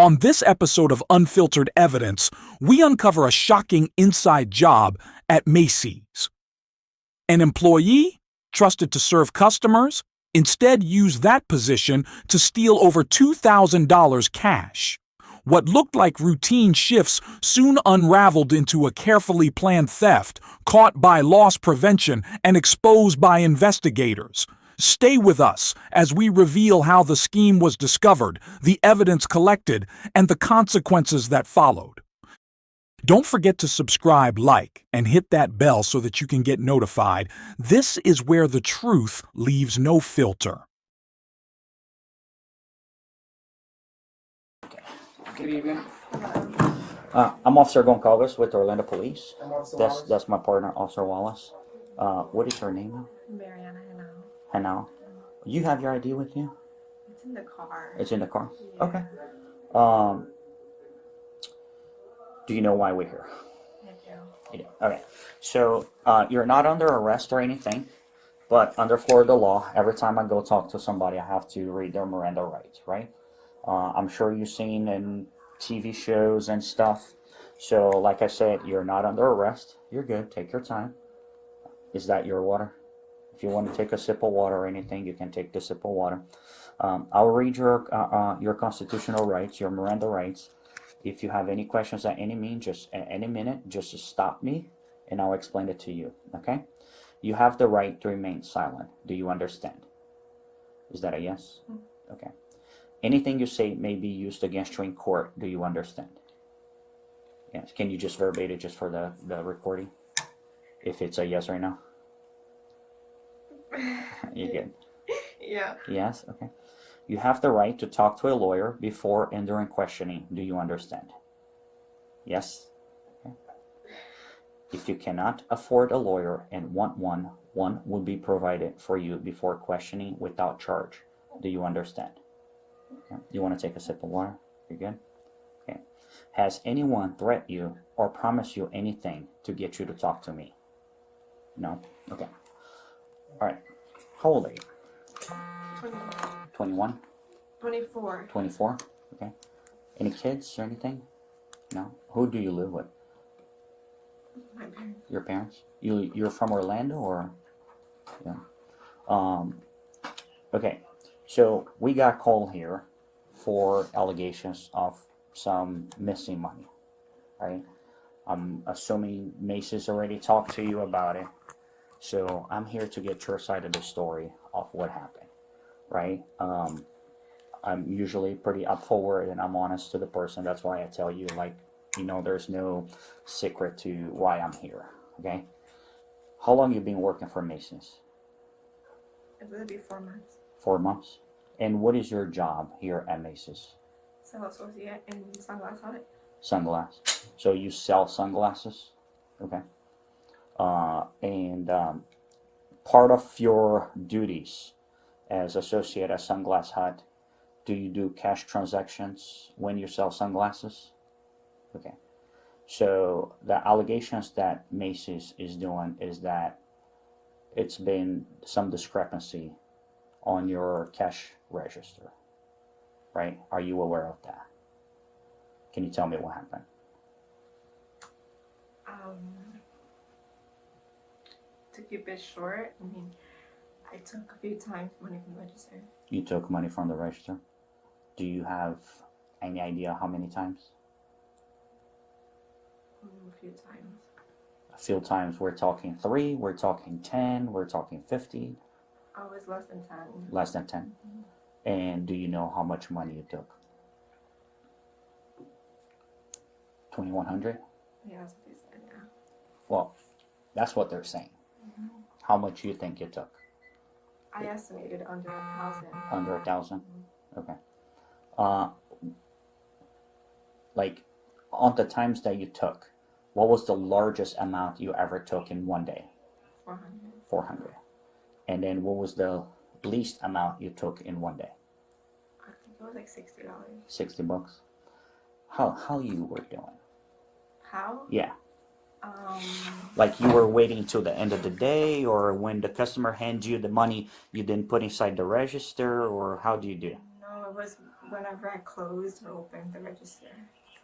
On this episode of Unfiltered Evidence, we uncover a shocking inside job at Macy's. An employee, trusted to serve customers, instead used that position to steal over $2,000 cash. What looked like routine shifts soon unraveled into a carefully planned theft, caught by loss prevention and exposed by investigators. Stay with us as we reveal how the scheme was discovered, the evidence collected, and the consequences that followed. Don't forget to subscribe, like, and hit that bell so that you can get notified. This is where the truth leaves no filter. Good evening. I'm Officer Goncalves with Orlando Police. That's my partner, Officer Wallace. What is your name? Mariana Hanau. You have your ID with you? It's in the car. It's in the car? Yeah. Okay. Do you know why we're here? I do. You do. Okay. So, you're not under arrest or anything, but under Florida law, every time I go talk to somebody, I have to read their Miranda rights, right? I'm sure you've seen in TV shows and stuff. So, like I said, you're not under arrest. You're good. Take your time. Is that your water? If you want to take a sip of water or anything, you can take the sip of water. I'll read your constitutional rights, your Miranda rights. If you have any questions at any minute, just stop me and I'll explain it to you, okay? You have the right to remain silent. Do you understand? Is that a yes? Okay. Anything you say may be used against you in court. Do you understand? Yes. Can you just verbate it just for the recording? If it's a yes or no? You good? Yeah. Yes? Okay. You have the right to talk to a lawyer before and during questioning. Do you understand? Yes? Okay. If you cannot afford a lawyer and want one will be provided for you before questioning without charge. Do you understand? Okay. You want to take a sip of water? You good? Okay. Has anyone threatened you or promised you anything to get you to talk to me? No? Okay. All right. How old are you? 21? 24. 24? Okay. Any kids or anything? No? Who do you live with? My parents. Your parents? You're from Orlando or? Yeah. Okay. So we got called here for allegations of some missing money, right? I'm assuming Macy's already talked to you about it. So I'm here to get your side of the story of what happened, right? I'm usually pretty up forward and I'm honest to the person. That's why I tell you, like, there's no secret to why I'm here, okay? How long you been working for Macy's? It would be 4 months. 4 months? And what is your job here at Macy's? Sales associate in sunglass audit. Sunglasses. So you sell sunglasses? Okay. And part of your duties as associate at Sunglass Hut, do you do cash transactions when you sell sunglasses? Okay. So the allegations that Macy's is doing is that it's been some discrepancy on your cash register, right? Are you aware of that? Can you tell me what happened? To keep it short, I took a few times money from the register. You took money from the register? Do you have any idea how many times? A few times. A few times. We're talking 3, we're talking 10, we're talking 50? Oh, it's less than 10. Less than 10? Mm-hmm. And do you know how much money you took? 2,100? Yeah, that's what they said, yeah. Well, that's what they're saying. Mm-hmm. How much do you think you took? I estimated under 1,000. Under 1,000? Mm-hmm. Okay. Like, on the times that you took, what was the largest amount you ever took in one day? 400. 400. And then what was the least amount you took in one day? I think it was like $60. 60 bucks? How you were doing? How? Yeah. Like you were waiting till the end of the day, or when the customer hands you the money, you didn't put inside the register, or how do you do it? No, it was whenever I closed or opened the register.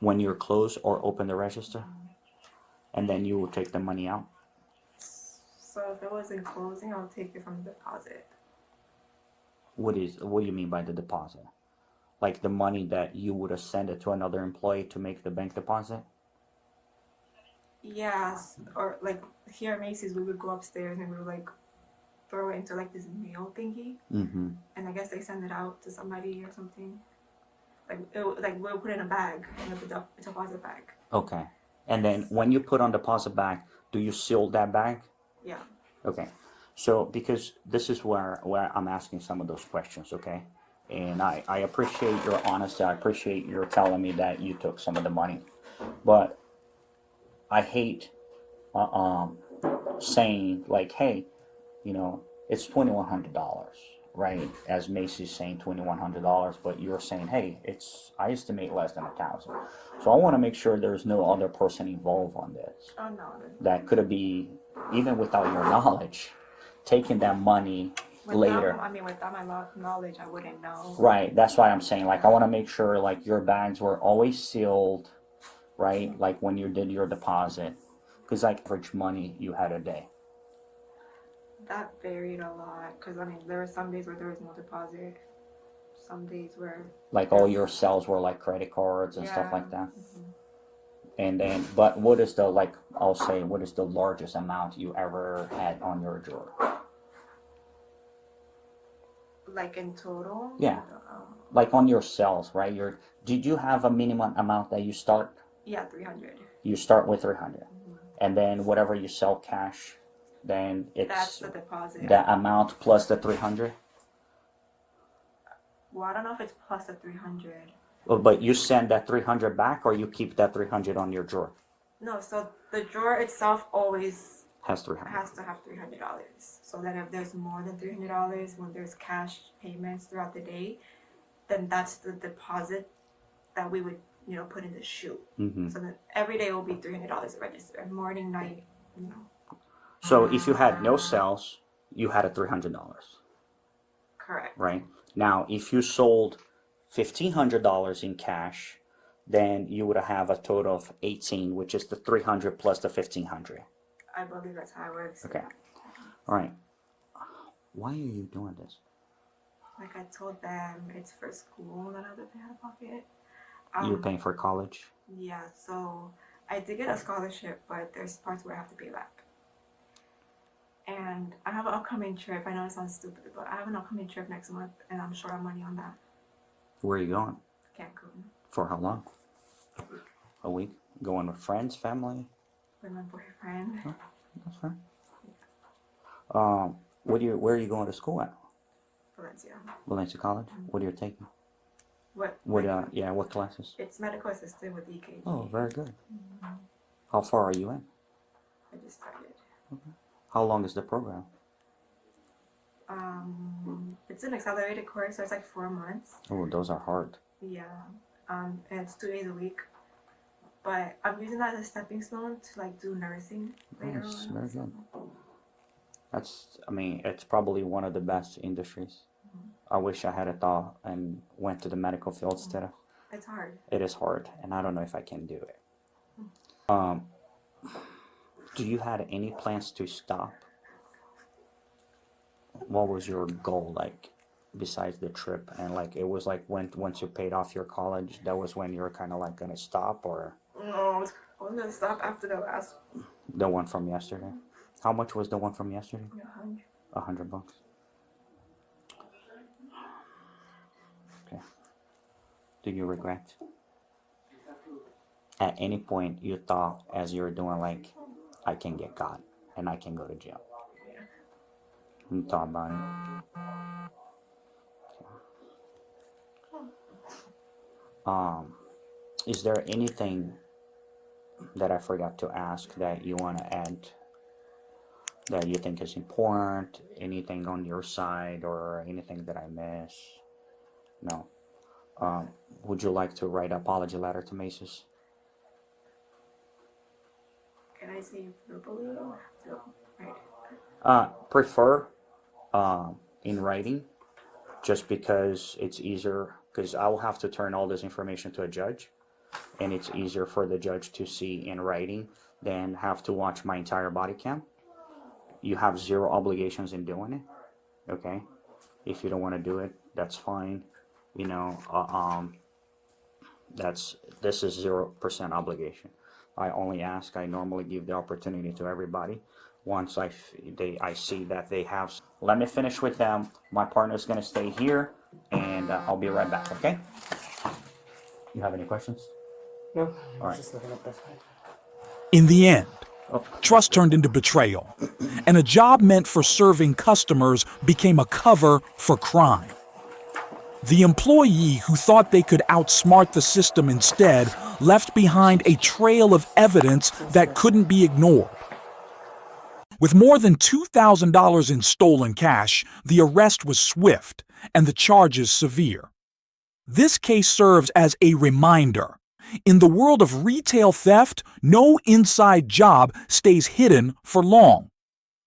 When you're closed or open the register, and then you will take the money out. So if it was in closing, I'll take it from the deposit. What do you mean by the deposit? Like the money that you would have sent it to another employee to make the bank deposit? Yes, or like here at Macy's, we would go upstairs and we would like throw it into like this mail thingy, Mm-hmm. and I guess they send it out to somebody or something. Like we'll put it in a bag, in a deposit bag. Okay. And then when you put on deposit bag, do you seal that bag? Yeah. Okay. So because this is where I'm asking some of those questions, okay? And I appreciate your honesty. I appreciate your telling me that you took some of the money. But I hate saying like, hey, you know, it's $2,100, right? As Macy's saying $2,100, but you're saying, hey, I estimate less than 1,000. So I want to make sure there's no other person involved on this. Oh no. That could be, even without your knowledge, taking that money later. Without my knowledge, I wouldn't know. Right. That's why I'm saying, like, I want to make sure, like, your bags were always sealed, right? Like when you did your deposit, because like average money you had a day. That varied a lot because there were some days where there was no deposit, some days where Like all your sales were like credit cards and stuff like that. Mm-hmm. And then, but what is the, like, I'll say, what is the largest amount you ever had on your drawer? Like in total? Yeah. Like on your sales, right? Did you have a minimum amount that you start? Yeah, 300. You start with 300. Mm-hmm. And then whatever you sell cash, then That's it's the deposit. the amount plus the 300. Well, I don't know if it's plus the 300. Well, but you send that 300 back, or you keep that 300 on your drawer? No, so the drawer itself always Has 300. has to have $300. So that if there's more than $300 when there's cash payments throughout the day, then that's the deposit that we would put in the shoe. Mm-hmm. So then every day will be $300 a register, morning, night. So if you had no sales, you had a $300. Correct. Right. Now, if you sold $1,500 in cash, then you would have a total of 18, which is the 300 plus the 1,500. I believe that's how it works. Okay. All right. Why are you doing this? Like I told them, it's for school that I have to pay out of pocket. You're paying for college? Yeah, so I did get a scholarship, but there's parts where I have to pay back. And I have an upcoming trip. I know it sounds stupid, but I have an upcoming trip next month, and I'm short on money on that. Where are you going? Cancun. For how long? A week? Going with friends, family? With my boyfriend. Oh, that's fine. Where are you going to school at? Valencia. Valencia College? What are you taking? What Classes? It's medical assistant with EKG. Oh, very good. Mm-hmm. How far are you in? I just started. Okay. How long is the program? It's an accelerated course, so it's like 4 months. Oh, those are hard. Yeah. And it's 2 days a week. But I'm using that as a stepping stone to like do nursing later Nice, on. very good. It's probably one of the best industries. I wish I had a thought and went to the medical field instead of. It's hard. It is hard, and I don't know if I can do it. Do you had any plans to stop? What was your goal, like, besides the trip? And like, it was like once you paid off your college, that was when you were kind of like gonna stop, or? No, I was gonna stop after the last. The one from yesterday. How much was the one from yesterday? 100. $100. Okay. Do you regret? At any point you thought, as you were doing, like, I can get caught and I can go to jail? Yeah. You thought about it? Is there anything that I forgot to ask that you want to add, that you think is important? Anything on your side, or anything that I miss? No. Would you like to write an apology letter to Macy's? Can I say verbally or have to write? Prefer in writing, just because it's easier because I will have to turn all this information to a judge, and it's easier for the judge to see in writing than have to watch my entire body cam. You have zero obligations in doing it, okay? If you don't want to do it, that's fine. You know, this is 0% obligation. I only ask. I normally give the opportunity to everybody. Once I see that they have. Let me finish with them. My partner's gonna stay here, and I'll be right back. Okay? You have any questions? No, All right. just looking up the file. In the end, Oh. trust turned into betrayal, and a job meant for serving customers became a cover for crime. The employee who thought they could outsmart the system instead left behind a trail of evidence that couldn't be ignored. With more than $2,000 in stolen cash, the arrest was swift and the charges severe. This case serves as a reminder. In the world of retail theft, no inside job stays hidden for long,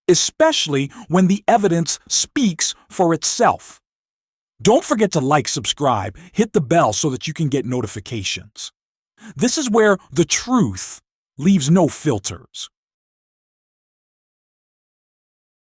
especially when the evidence speaks for itself. Don't forget to like, subscribe, hit the bell so that you can get notifications. This is where the truth leaves no filters.